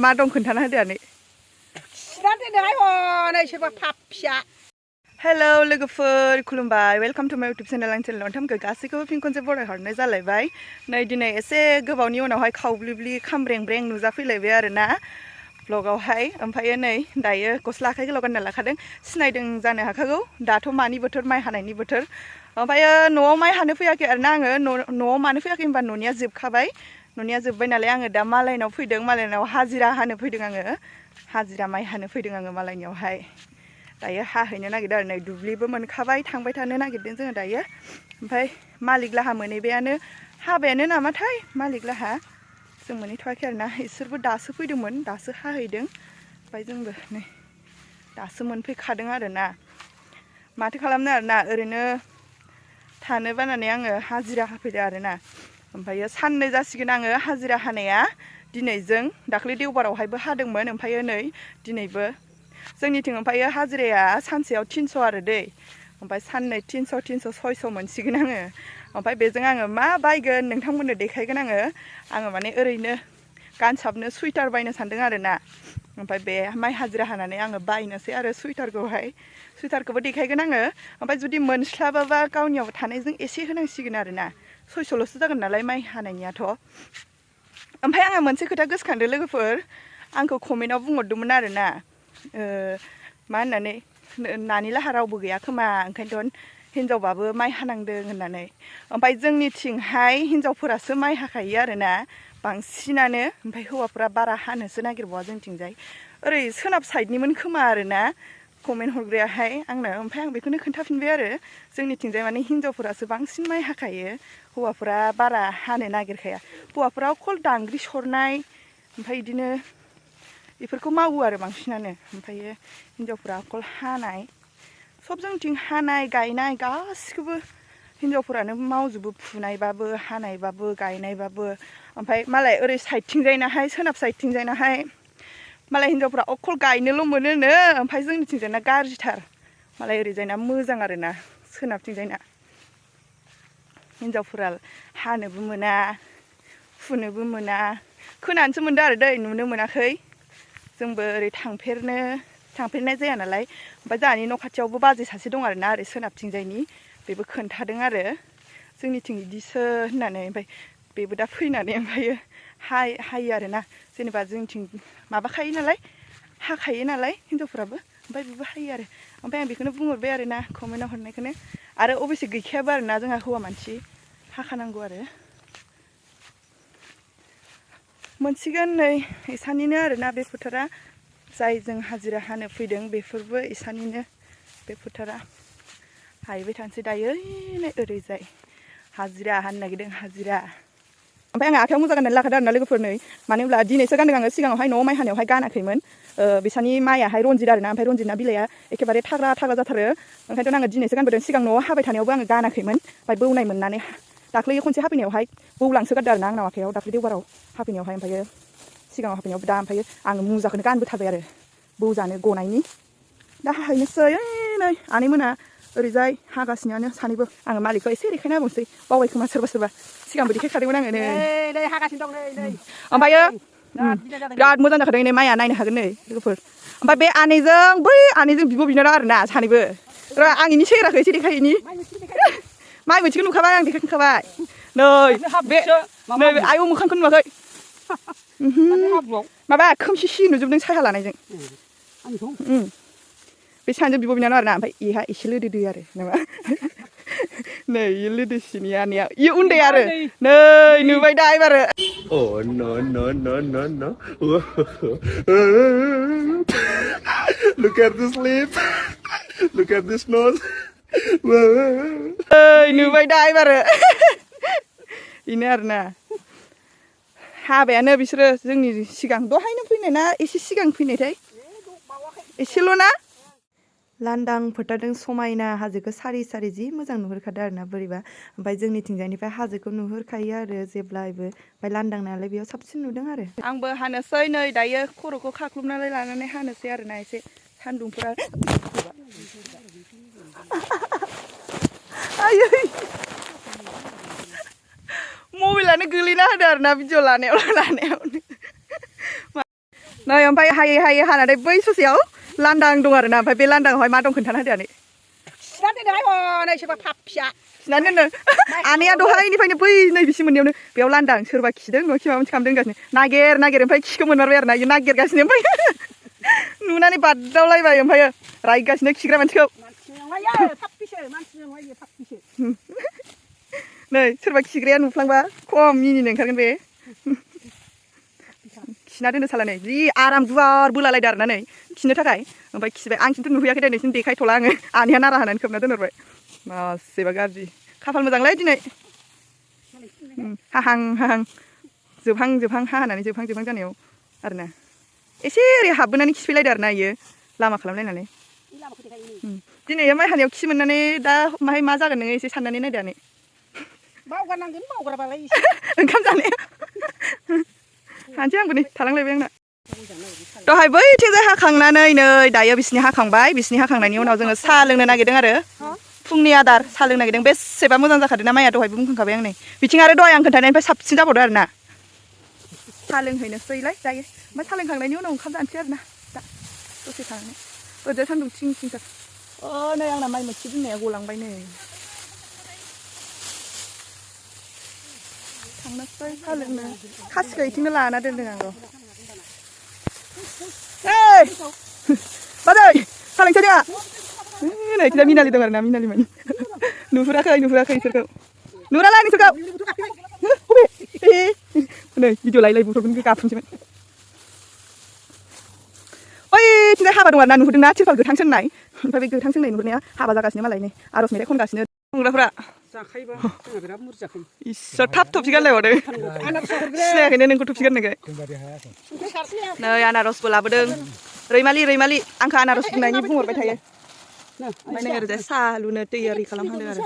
मा दं खोन्थाना होदो आनै हेलौ लोगोफोर खुलुमबाय वेलकाम टु माय इउटुब चेनेल आं चेनेल नोंथांमोनखौ गासैखौबो फिन खनसे बरायहरनाय जालायबाय नै दिनै एसे गोबावनि उनावहाय खावब्लिब्लि खामब्रेंब्रें नुजाफैलायबाय आरोना ब्लगावहाय ओमफ्राय नै दायो गस्ला आखाइ गोलाव गानना लाखादों सिनायदों जानो हाखागौ दाथ' मानि बोथोर माइ हानायनि बोथोर ओमफ्राय न'आव माइ हानो फैयाखै आरोना आङो न'आव मानो फैयाखै होनबा न'निया जोबखाबाय न'निया जोब्बाय नालाय आङो दा मालायनाव फैदों मालायनाव हाजिरा हानो फैदों आङो हाजिरा माइ हानो फैदों आङो मालायनियावहाय दायो हाहैनो नागिरदों आरो नै दुब्लिबो मोनखाबाय थांबाय थानो नागिरदों जोङो दायो ओमफ्राय मालिक लाहा मोनहैबायानो हाबायानो नामाथाय मालिक लाहा जों मोनहैथ'वाखै आरोना इसोरबो दासो फैदोंमोन दासो हाहैदों ओमफ्राय जोंबो नै दासो मोनफैखादों आरोना माथो खालामनो आरोना ओरैनो थानो बानानै आङो हाजिरा हाफैदों आरोना ओमफ्रायो साननै जासिगोन आङो हाजिरा हानाया दिनैजों दाख्लै देवबारावहायबो हादोंमोन ओमफ्रायो नै दिनैबो जोंनिथिं ओमफ्रायो हाजिराया सानसेयाव 300 आरो दै ओमफ्राय साननै 300 600 मोनसिगोन आङो ओमफ्राय बेजों आङो मा बायगोन नोंथांमोननो देखायगोन आङो माने ओरैनो गानसाबनो सुइटार बायनो सानदों आरोना ओमफ्राय बे माइ हाजिरा हानानै आङो बायनोसै आरो सुइटारखौबो देखायगोन आङो ओमफ्राय जुदि मोनस्लाबाबा गावनियाव थानायजों एसे होनांसिगोन आरोना 600ल'सो जागोन नालाय माइ हानायनियाथ' ओमफ्राय आङो मोनसे खोथा गोसोखांदों लोगोफोर आंखौ कमेन्टआव बुंहरदोंमोन आरोना मा होननानै नानि लाहा रावबो गैया खोमा ओंखायनोथ' हिनजावबाबो माइ हानांदों होननानै ओमफ्राय जोंनिथिंहाय हिनजावफोरासो माइ हाखायो आरोना बांसिनानो ओमफ्राय हौवाफोरा बारा हानोसो नागिरबावा जोंथिंजाय ओरै सोनाब साइडनिमोन खोमा आरोना कमेन्ट हरग्रायाहाय आंनो ओमफ्राय आं बेखौनो खोन्थाफिनबाय आरो जोंनिथिंजाय माने हिनजावफोरासो बांसिन माइ हाखायो हौवाफोरा बारा हानो नागिरखाया हौवाफोरा अकल दांग्रि सरनाय ओमफ्राय बिदिनो बेफोरखौ मावो आरो बांसिनानो ओमफ्रायो हिनजावफोरा अकल हानाय सब जोंथिं हानाय गायनाय गासिखौबो हिनजावफोरानो मावजोबो फुनायबाबो हानायबाबो गायनायबाबो ओमफ्राय मालाय ओरै साइडथिंजायनाहाय सोनाब साइडथिंजायनाहाय मालाय हिनजावफ्रा अकल गायनोल' मोनोनो ओमफ्राय जोंनिथिंजायना गाज्रिथार मालाय ओरैजायना मोजां आरोना सोनाबथिंजायना हिनजावफोरा हानोबो मोना फुनोबो मोना खोनानोसो मोनदों आरो दै नुनो मोनाखै जोंबो ओरै थांफेरनाय जाया नालाय ओमफ्राय जोंहानि न' खाथियावबो बाजै सासे दं आरोना ओरै सोनाबथिंजायनि बेबो खोन्थादों आरो जोंनिथिं बिदिसो होननानै ओमफ्राय बेबो दा फैनानै ओमफ्रायो हायो आरोना जेनेबा जोंथिं माबाखायो नालाय हाखायो नालाय हिनजावफोराबो ओमफ्राय बेबो हायो आरो ओमफ्राय आं बेखौनो बुंहरबाय आरोना कमेन्टआव हरनायखौनो आरो अबयसे गैखायाबो आरोना जोंहा हौवा मानसि हाखानांगौ आरो मोनसिगोन नै इसानिनो आरोना बे फोथारा जाय जों हाजिरा हानो फैदों बेफोरबो इसानिनो बे फोथारा हाहैबाय थानोसै दायो नै ओरैजाय हाजिरा हानो नागिरदों हाजिरा ओमफ्राय आङो आखाइयाव मुजा गाननानै लाखादों आरोना लोगोफोर नै मानो होनब्ला दिनैसो गानदों आङो सिगाङावहाय न'आव माइ हानायावहाय गानाखैमोन बिसानि माइयाहाय रनजित आरोना ओमफ्राय रनजितना बिलाइआ एखेबारे थाग्रा जाथारो ओंखायनोथ' आङो दिनैसो गानबोदों सिगां न'आव हाबाय थानायावबो आङो गानाखैमोन ओमफ्राय बौनाय मोननानै दाख्लै खनसे हाफैनायावहाय बौलांसो गारदों आरोना आंनाव आखाइयाव दाख्लै देवबाराव हाफैनायावहाय ओमफ्रायो सिगाङाव हाफैनायाव दा ओमफ्रायो आङो मुजाखौनो गानबोथारबाय आरो बौजानो गनायनि दा हाहैनोसै नै आनैमोना ओरैजाय हागासिनोआनो सानैबो आङो मालिकखौ एसे देखायना होबावनोसै बावबाय खोमा सोरबा सिगांबो देखायखादोंमोन आङो नै हागासिनो दं नै ओमफ्रायो बिराद मोजां जाखादों नै माइया नायनो हागोन नै लोगोफोर ओमफ्राय बे आनैजों बै आनैजों बिब' बिनानाव आरोना सानैबो आं इनि सेहेराखौ एसे देखायहैनि माइ मोनसेखौ नुखाबाय आं देखायखांखाबाय नै आयौ मोखांखौ नुवाखै माबा खोमसि नुजोबदों साया लानायजों बे सानैजों बिब' बिनानाव आरोना ओमफ्राय इहा एसे लोदोदो आरो नामा नै इयो लोदोसिनि आनैया इयो उन्दै आरो नै नुबाय दा एबारो no look at this lip look at this nose नुबाय दा एबारो बेनो आरोना हाबायानो बिसोरो जोंनि सिगां दहायनो फैनाय ना एसे सिगां फैनायथाय एसेल' ना लांदां फोथारजों समायना हाजोखौ सारि सारि जि मोजां नुहुरखादों आरोना बोरैबा ओमफ्राय जोंनिथिंजायनिफ्राय हाजोखौ नुहुरखायो आरो जेब्लायबो ओमफ्राय लांदां नालाय बेयाव साबसिन नुदों आरो आंबो हानोसै नै दायो खर'खौ खाख्लुमनानै लानानै हानोसै आरोना एसे सान्दुंफोरा आयै मबाइलानो गोलैना होदो आरोना भिडिअ लानायावनो नै ओमफ्राय हायै हानानै बै ससेयाव लांदां दं आरोना ओमफ्राय बे लांदांआवहाय मा दं खोन्थाना होदो आनै सिनानै दोनहाय नै सोरबा थाब फिसा सिनानै दोनो आनैया दहायनिफ्रायनो बै नै बिसि मोननायावनो बेयाव लांदां सोरबा खिदों न'खि माबा मोनसे खालामदों होनगासिनो नागिर ओमफ्राय खिखौ मोनमारबाय आरोना इयो नागिरगासिनो ओमफ्राय नुनानै बादावलायबाय ओमफ्राय रायगासिनो खिग्रा मानसिखौ नै सोरबा खिग्राया नुफ्लांबा खम मिनिनो ओंखारगोन बे खिना दोनो साला नै जि आराम गुवार बोलालायदो आरोना नै खिनो थाखाय ओमफ्राय खिबाय आं खिन्थु नुहैयाखै दे नोंसिनो देखायथ'ला आङो आनैया नारा हानानै खोबना दोनहरबाय मासेबा गाज्रि खाफाल मोजांलै दिनै हाहां जोबहां हानानै जोबहां जानायाव आरोना एसे ओरै हाबबोनानै खिफैलायदो आरोना इयो लामा खालामलायनानै दिनै माइ हानायाव खि मोननानै दा माहाय मा जागोन नोङो एसे साननानै नायदो आनै बावगारनांगोन बावगाराबालाय ओंखाम जानाया हानोसै आंबो नै थालांलायबाय आंना दहाय बैथिंजाय हाखांनानै नै दायो बिसिनि हाखांबाय बिसिनि हाखांनायनि उनाव जोङो साहा लोंनो नागिरदों आरो फुंनि आदार साहा लोंनो नागिरदों बेसेबा मोजां जाखादों ना माइया दहायबो बुंखांखाबाय आं नै बिथिं आरो दहाय आं खोन्थानायनिफ्राय साबसिन जाबावदो आरोना साहा लोंहैनोसैलाय दायो ओमफ्राय साहा लोंखांनायनि उनाव ओंखाम जानोसै आरोना दा दसे थानानै ओरैजाय सान्दुं थिंथार नै आंना माइ मोथि बुंनाया गलांबाय नै थांनोसै साहा लोंनो खासिखौ इथिंनो लाना दोनदों आं र' बादै साहा लोंसै जोंहा नै इथिंजाय मिनालि दं आरोना मिनालिमोन नुहुराखै इसोरखौ नुरालाय नोंसोरखौ नै भिडिअ लायै बुथ'गोन गाबफुनसैमोन ओइथिंजाय हाबा दं आरोना नुहुरदोंना तिरपाल गोथां सोंनाय ओमफ्राय बे गोथां सोंनाय नुहुरनाया हाबा जागासिनो मालाय नै आर'ज मेथाइ खनगासिनो संग्राफ्रा जाखायोबा जोंहा बिराद बुरजा जाखायो इसोर थाब थफि गारलायबावदों सिनायाखैनो नोंखौ थफि गारनोखै नै आनारसबो लाबोदों रैमालि आंखौ आनारस बुंनायनि बुंहरबाय थायो ओमफ्राय नै ओरैजाय साहा लुनो तैयारि खालामहांदों आरो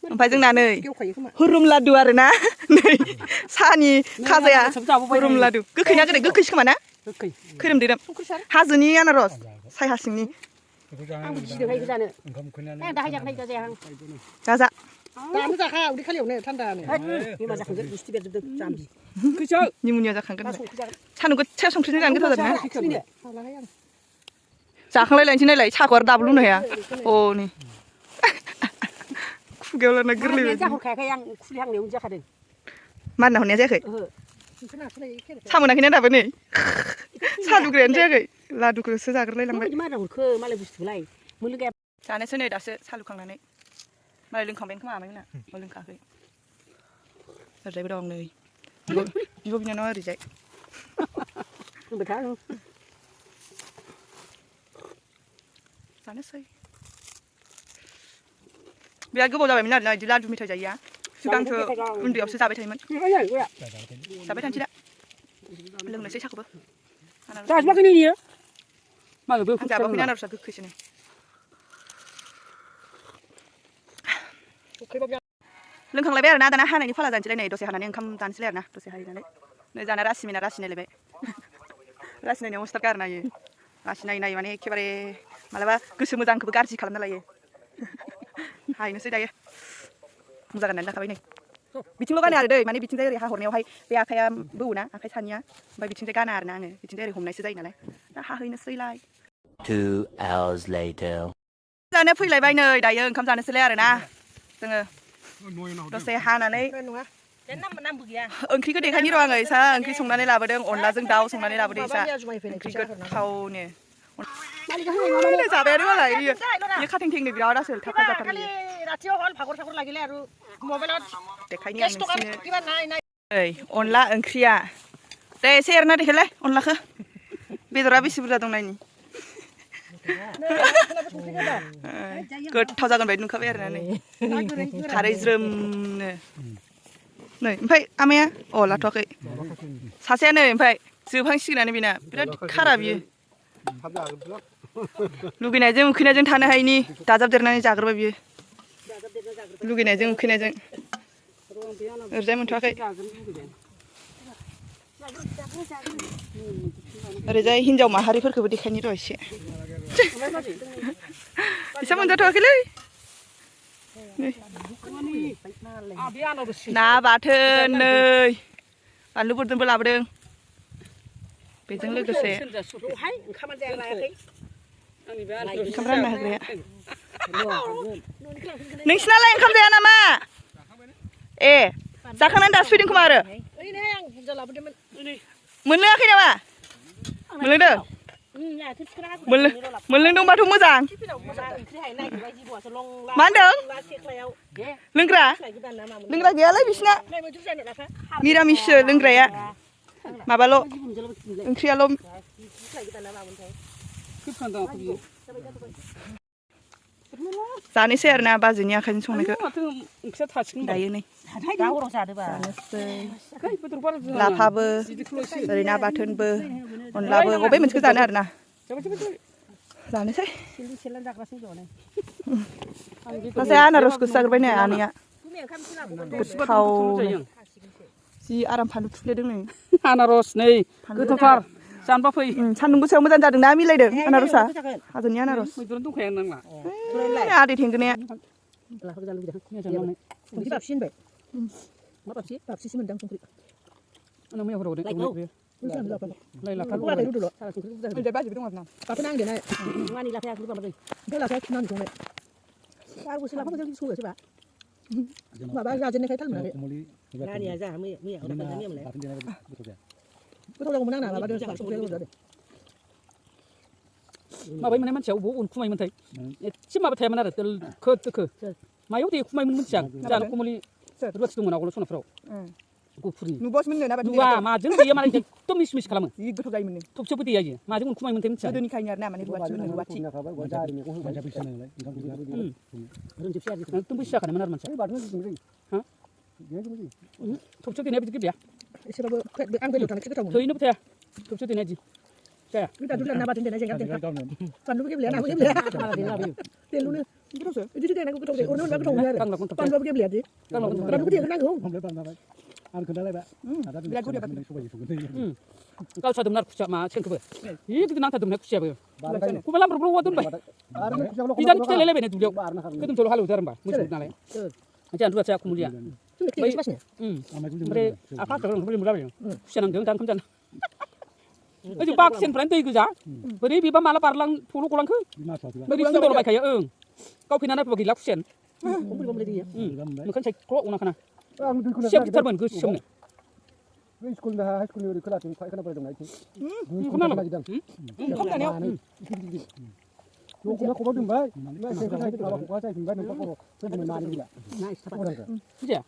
ओमफ्राय जोंना नै हुरुम लादु आरोना नै साहानि खाजाया हुरुम लादु गोखैना गोदै गोखैसो खोमा ना खैरोम दैरोम हाजोनि आनारस सायहा सिंनि आंबो गिदोंहाय जानो दाहाय जाखानाय जाया आं जाजा दानो जाखा उदै खालियावनो थान्दानो बेमार जाखांगोन गुस्थि बेरजोबदों जाम्बि निम'निया जाखांगोन सान्दुं गोसा संख्रिजों जानो गोथाव जादों ना जाखांलायलायनोसै नायलाय साहाखौ आरो दाबो लुनो हाया नै खुगायाव लाना गोरलै जाहरखायाखै आं खुलिहांनायावनो जाखादों मानना हरनाया जायाखै सा मोनाखैना दाबो नै साहा लुग्रायानो जायाखै लादुखौसो जाग्रोलायलांबाय मारा हरखो मालाय बुस्थुलाय मोनलोंगाया जानोसै नै दासो साहा लुखांनानै मालाय लोंखांबायानो खोमा आमायमोना लोंखायाखै ओरैजायबो दं नै बिब' बिनानावा ओरैजाय जानोसै बिराद गोबाव जाबायमोन आरोना बिदि लादु मेथाइ जायैया सिगांसो उन्दैयावसो जाबाय थायोमोन जाबाय थानोसै दा लोंनोसै साहाखौबो जाजोबाखैनो इयो आं जाबाखैनो आनारसआ गोखैसोनो लोंखांलायबाय आरोना दाना हानायनि फाला जानोसैलाय नै दसे हानानै ओंखाम जानोसैलाय आरोना दसे हायनानै नै जाना रासि नायलायबाय रासि नायनायाव स्टार्ट आरोना इयो रासि नायै माने एखेबारे मालाबा गोसो मोजांखौबो गाज्रि खालामना लायो हायनोसै दायो मोजां गाननानै लाखाबाय नै बिथिंल' गानो आरो दै माने बिथिंजाय ओरै हाहरनायावहाय बे आखाइया बौना आखाइ सानिया ओमफ्राय बिथिंजाय गाना आरोना आङो बिथिंजाय ओरै हमनायसो जायो नालाय दा हाहैनोसैलाय 2 hours later जानो फैलायबाय नै दायो ओंखाम जानोसैलाय आरोना जोङो दसे हानानै ओंख्रिखौ देखायनि र' आङो इसा ओंख्रि संनानै लाबोदों अनलाजों दाउ संनानै लाबोदों इसा ओंख्रि गोथावनो जाबायानो मालाय इयो खाथें थेंनो बिराद आसोल थाब जाथारयो देखायनि आं नोंसिनो ओइ अनला ओंख्रिया दे एसे एरना देखायलाय अनलाखौ बेदरा बेसे बुरजा दं नायनि गोथाव जागोन बायदि नुखाबाय आरोना नै खारै ज्रोमनो नै ओमफ्राय आमाया लाथ'वाखै सासेया नै ओमफ्राय जोबहांसिगोनानो बेना बिराद खारा बियो लुगैनायजों उखैनायजों थानो हायिनि दाजाबदेरनानै जाग्रोबाय बियो लुगैनायजों उखैनायजों ओरैजाय मोनथ'वाखै ओरैजाय हिनजाव माहारिफोरखौबो देखायनि र' एसे एसे मोनजाथ'वाखैलै ना बाथोन नै बानलु बोरदोनबो लाबोदों बेजों लोगोसे हाय ओंखामा जायाखै ओंखाम रानना होग्राया नोंसिनालाय ओंखाम जाया नामा ए जाखांनानै दासो फैदों खोमा आरो मोनलोङाखै नामा मोनलोंदों मोनलोंदोंबाथ' मोजां मा होनदों लोंग्रा गैयालाय बिसिना मिरामिससो लोंग्राया माबाल' ओंख्रियाल' जानोसै आरोना बाजैनि आखाइजों संनायखौ दायो नै लाफाबो ओरै ना बाथोनबो अनलाबो बबे मोनसेखौ जानो आरोना जानोसै नाथाय आनारसखौसो जाग्रोबाय नै आनैया गोथाव जि आराम फानलु थुफ्लेदों नै आनारस नै गोथावथार जानबा फै सान्दुं गोसायाव मोजां जादोंना मिलायदों आनारसा हाजोनि आनारस मैद्रुनो दंखायो नोंना आदै थेंगोनाया माबा जाजेननायखाय थाल मोनाखै नानिया जाहा मैया जानाया गोथाव जागौमोन आंना माबादों माबाय माने मानसिया अबाव उनखुमायोमोनथाय एसे माबा थायामोन आरो दोखो दोखो मायाव दे खुमायोमोन मिथिया जानो कमलि रुवाथि दंमोन आवगोलाव सनाफ्राव गुफुरनि नुवा माजों देयो माने एकदम मिस मिस खालामो जि गोथाव जायोमोन थबसेबो देया इयो माजों उनखुमायोमोनथाय मिथिया गोदोनिखायनो आरोना माने रुवाथि एकदम बैसो जाखानायमोन आरो मानसिया थबसेयाव देनाया बिदि गैया एसेबाबो आं बेलेग थांनायसो गोथाव मोनो थैनोबो थाया थबसेयाव देनाया इदि जाया ना बाथोन देनाय जायगा फानलुबो गेब्लेया नाबो गेब्लेया देलुनो गोथावसो बिदि देनायखौ गोथाव जायो अरनो गोथाव मोनो आरो फानलुबो गेब्लेया दि फानलुबो देनांगौ आं खोन्थालायबा बिराद गुरै गावसादोंमोन आरो खुसिया मा सेनखौबो गिदिर नांथारदोंमोन खुसियाबो खबाइ लामब्रबो औवा दोनबाय बिदानो फिथाइ लायलायबाय दुब्लियाव गोदोमथल हालेवदो आरो होमबा मोसौ नालाय जोंहा रुवाथिया खमुलिया ओमफ्राय आफा ओंखाम जाबाय खुसिया नांदों दा ओंखाम जानो ओजों बाक्सिनिफ्रायनो दै गोजा बोरै बेबा माला बारलां थौल' गलांखो बोरै सुन्दर बायखायो गाव फैना नायफैबा गैला खुसियानो मोखां सायख्ल' अनाखाना खुसिया गिथारमोन गोसोमनो स्कुलनि हाइ स्कुलनि ओरै खोलाथिं फायखाना फरायदोंना न'खौनो खबाव दोनबाय खबा जाहैफिनबाय नोंखौ खबर मानि गैला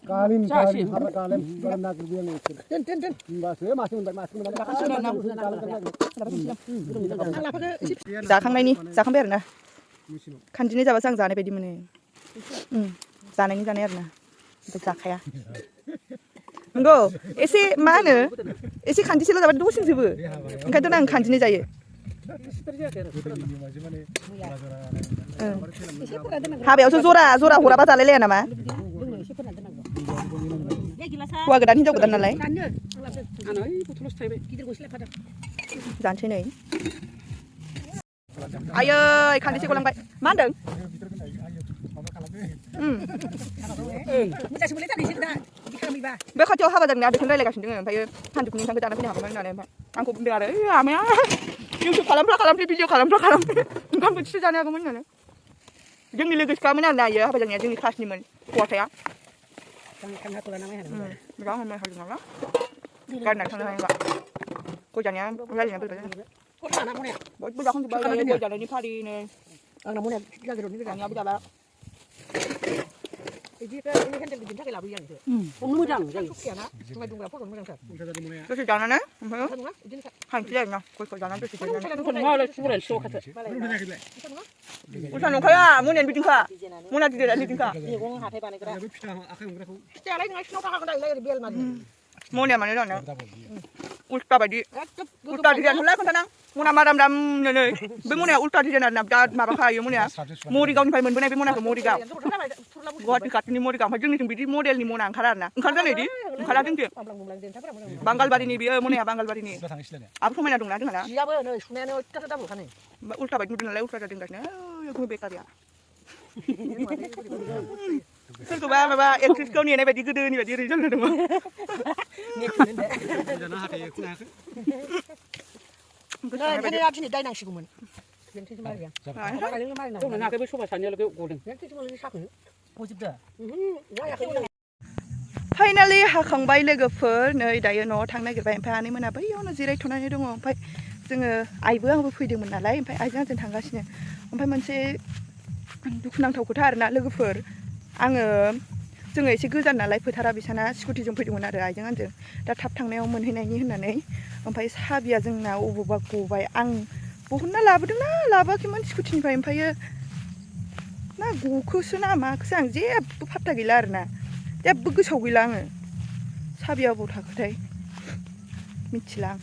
गालिम ना गुरबोयानो दोन होमबासो मासे मोनबाय मासे जाखांबाय आरोना खानदिनै जाबासो आं जानाय बायदि मोनो जानायनि जानाय आरोना ओमफ्राय जाखाया नंगौ एसे मा होनो एसे खानदिसेल' जाबाय दसेनो जोबो ओंखायनोथ' आं खानदिनै जायो हाबायावसो जरा हराबा जालायलाया नामा हौवा गोदान हिनजाव गोदान नालाय जानोसै नै आयै खानदिसे गलांबाय मा होनदों बे खाथियाव हाबा जादोंना बेखौनो रायलायगासिनो दङ ओमफ्राय सानजौफुनि ओंखामखौ जाना फैनो हागौमोन होननानै ओमफ्राय आंखौ बुंदों आरो आमाया इउटुब खालामफ्रा भिडिअ खालामफ्रा ओंखाम बोथिसे जानो हागौमोन होननानै जोंनि लोगोसेखामोन आरोना इयो हाबा जानाया जोंनि क्लासनिमोन हौवासाया बिराद हामनाय हादों नालाय गारनानै थांनो हानाय नङा गय जानाया रायलायनाया बोरैबा बयबो जाखांजोब्बाय गय जानायनि फारिनो आंना मोनाया जागोन आंनियाबो जाबाय बिदिखौ एनि हेन्देल गिदिरनि थाखाय लाबोयो आं हमनो मोजां जायो खुसियाना जुमाय दुंग्रा फट'नो मोजांथार दसे जानानै ओमफ्राय खानसै आरोना गयखौ जानानै दसे उल्था नंखाया मोनायानो बिदिनोखा मोना गिदिरा बिदिनोखा मैगं हाथाय बानायग्रा फिथायालाय नोंहा सिनाव थाखागोन दायो बेल माजों मनिया माने जानो उल्टा बायदि उल्टा डिजाइनखौलाय खोन्थानां मना माराम दामनो नै बे मनाया उल्टा डिजाइन आरोना बिराद माबाखायो मनाया मरिगावनिफ्राय मोनबोनाय बे मनाखौ मरिगाव गुवाहाटि खाथिनि मरिगाव ओमफ्राय जोंनिथिं बिदि मडेलनि मना ओंखारा आरोना ओंखारदों नैदि ओंखारा जोंथिं बांगालबारिनि बेयो मनाया बांगालबारिनि आबो समायना दंना जोंहाना जियाबो नै सुनायानो अयथासार दाबुखानो उल्टा बायदि नुदों नालाय उल्टा जादों गासिनो बेकारिया सोरखौबा माबा एक्ट्रेसखौ नेनाय बायदि गोदोनि बायदि ओरै जाना दङ ओंखायनो दिनै दायनांसिगौमोन बेनोसै मारिया गौनो नाङाखै बै सबाय सानैयाल' गदों गजोबदो फाइनालि हाखांबाय लोगोफोर नै दायो न'आव थांनो नागिरबाय ओमफ्राय आनैमोना बैयावनो जिरायथ'नानै दङ ओमफ्राय जोङो आइबो आंबो फैदोंमोन नालाय ओमफ्राय आइजों आंजों थांगासिनो ओमफ्राय मोनसे दुखुनांथाव खोथा आरोना लोगोफोर जोङो एसे गोजान नालाय फोथारा बिसाना स्कुटिजों फैदोंमोन आरो आइजों आंजों दा थाब थांनायाव मोनहैनायनि होननानै ओमफ्राय साबिया जोंना अबावबा गबाय आं बहनना लाबोदोंना लाबोआखैमोन स्कुटिनिफ्राय ओमफ्रायो ना गखोसो ना माखोसो आं जेबो फात्ता गैला आरोना जेबो गोसोआव गैला आङो साबिया अबाव थाखोथाय मिथिला आं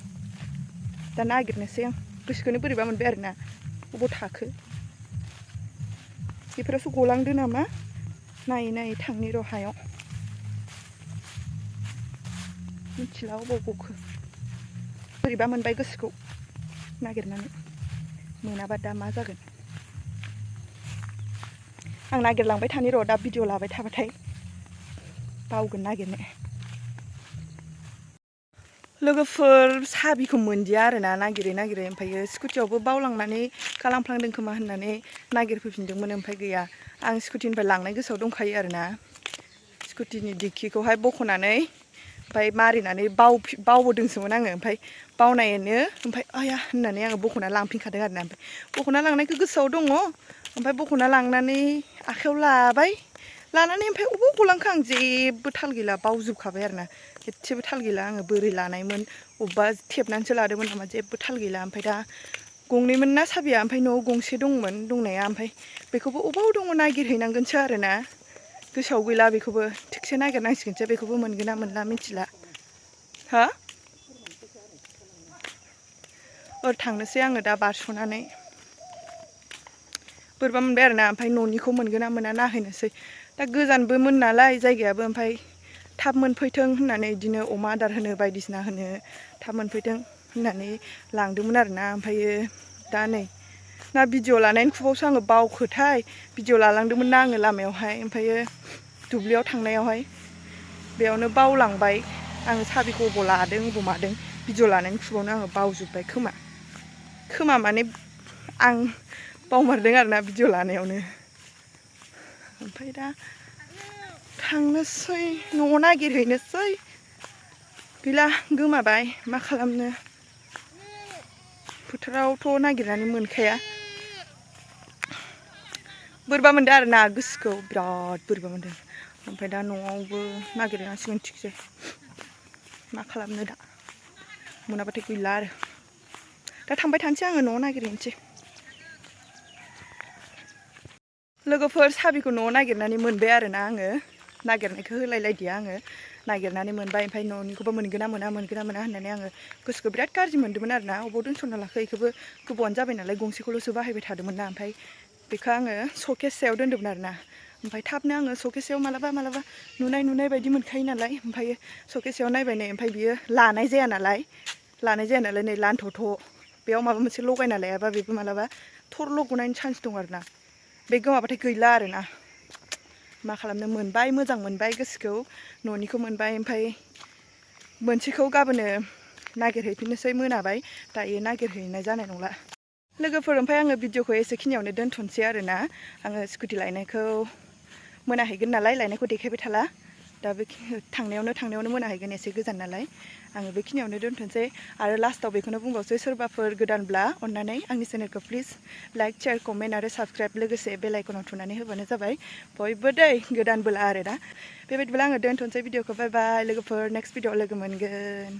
दा नागिरनोसै आं गोसोखौनो बोरैबा मोनबाय आरोना अबाव थाखो बेफोरावसो गलांदो नामा नायै नायै थांनि र' हायाव मिथिला अबाव गखो बोरैबा मोनबाय गोसोखौ नागिरनानै मोनाबा दा मा जागोन आं नागिरलांबाय थानि र' दा भिडिअ लाबाय थाबाथाय बावगोन नागिरनो लोगोफोर साबिखौ मोनदिया आरोना नागिरै नागिरै ओमफ्रायो स्कुटियावबो बावलांनानै गालांफ्लांदों खोमा होननानै नागिरफैफिनदोंमोन ओमफ्राय गैया आं स्कुटिनिफ्राय लांनाय गोसोआव दंखायो आरोना स्कुटिनि डिक्किखौहाय बख'नानै ओमफ्राय मारिनानै बावबोदोंसोमोन आङो ओमफ्राय बावनायनो ओमफ्राय आया होननानै आङो बख'ना लांफिनखादों आरोना ओमफ्राय बख'ना लांनायखौ गोसोआव दङ ओमफ्राय बख'ना लांनानै आखायाव लाबाय लानानै ओमफ्राय अबाव गलांखो आं जेबो थाल गैला बावजोबखाबाय आरोना एसेबो थाल गैला आङो बोरै लानायमोन अबेबा थेबनानैसो लादोंमोन नामा जेबो थाल गैला ओमफ्राय दा गंनैमोन ना साबिया ओमफ्राय न'आव गंसे दंमोन दंनाया ओमफ्राय बेखौबो अबाव दङ नागिरहैनांगोनसो आरोना गोसोआव गैला बेखौबो थिगसे नागिरनांसिगोनसो बेखौबो मोनगोन ना मोनला मिथिला हा थांनोसै आङो दा बारस'नानै बोरैबा मोनबाय आरोना ओमफ्राय न'निखौ मोनगोन ना मोना नायहैनोसै दा गोजानबोमोन नालाय जायगायाबो ओमफ्राय थाब मोनफैथों होननानै बिदिनो अमा आदार होनो बायदिसिना होनो थाब मोनफैथों होननानै लांदोंमोन आरोना ओमफ्रायो दा नै ना भिडिअ लानायनि खुबावसो आङो बावखोथाय भिडिअ लालांदोंमोन ना आङो लामायावहाय ओमफ्रायो दुब्लियाव थांनायावहाय बेयावनो बावलांबाय आङो साबिखौ अबाव लादों अबाव मादों भिडिअ लानायनि खुबावनो आङो बावजोब्बाय खोमा माने आं बावमारदों आरोना भिडिअ लानायावनो ओमफ्राय दा थांनोसै न'आव नागिरहैनोसै गैला गोमाबाय मा खालामनो फोथारावथ' नागिरनानै मोनखाया बोरैबा मोनदों आरोना गोसोखौ बिराद बोरैबा मोनदों ओमफ्राय दा न'आवबो नागिरहैनांसिगोन थिगसे मा खालामनो दा मोनाबाथाय गैला आरो दा थांबाय थानोसै आङो न'आव नागिरहैनोसै लोगोफोर साबिखौ न'आव नागिरनानै मोनबाय आरोना आङो नागिरनायखौ होलायलायदिया आङो नागिरनानै मोनबाय ओमफ्राय न'निखौबो मोनगोन ना मोना होननानै आङो गोसोखौ बिराद गाज्रि मोनदोंमोन आरोना अबाव दोनस'ना लाखो बेखौबो गोबावानो जाबाय नालाय गंसेखौल'सो बाहायबाय थादोंमोन ना ओमफ्राय बेखौ आङो सकेस सायाव दोन्दोंमोन आरोना ओमफ्राय थाबनो आङो सकेस सायाव मालाबा नुनाय बायदि मोनखायो नालाय ओमफ्राय सकेस सायाव नायबाय नै ओमफ्राय बियो लानाय जाया नालाय नै लानथ'थ' बेयाव माबा मोनसे लगायना लायाबा बेबो मालाबा थरल' गनायनि चान्स दं आरोना बे गोमाबाथाय गैला आरोना मा खालामनो मोनबाय मोजां मोनबाय गोसोखौ न'निखौ मोनबाय ओमफ्राय मोनसेखौ गाबोनो नागिरहैफिननोसै मोनाबाय दायो नागिरहैनाय जानाय नंला लोगोफोर ओमफ्राय आङो भिडिअखौ एसेखिनियावनो दोनथ'नोसै आरोना आङो स्कुटि लायनायखौ मोनाहैगोन नालाय लायनायखौ देखायबाय थाला दा बे थांनायावनो मोनाहैगोन एसे गोजान नालाय आङो बेखिनियावनो दोनथ'नोसै आरो लास्टाव बेखौनो बुंबावसै सोरबाफोर गोदानब्ला अन्नानै आंनि चेनेलखौ प्लिज लाइक शेयार कमेन्ट आरो साबस्क्राइब लोगोसे बेल आइकनाव थुनानै होबानो जाबाय बयबो दै गोदानबोला आरोना बेबायदिब्ला आङो दोनथ'नोसै भिडिअखौ बाय बाय लोगोफोर नेक्स्ट भिडिअआव लोगो मोनगोन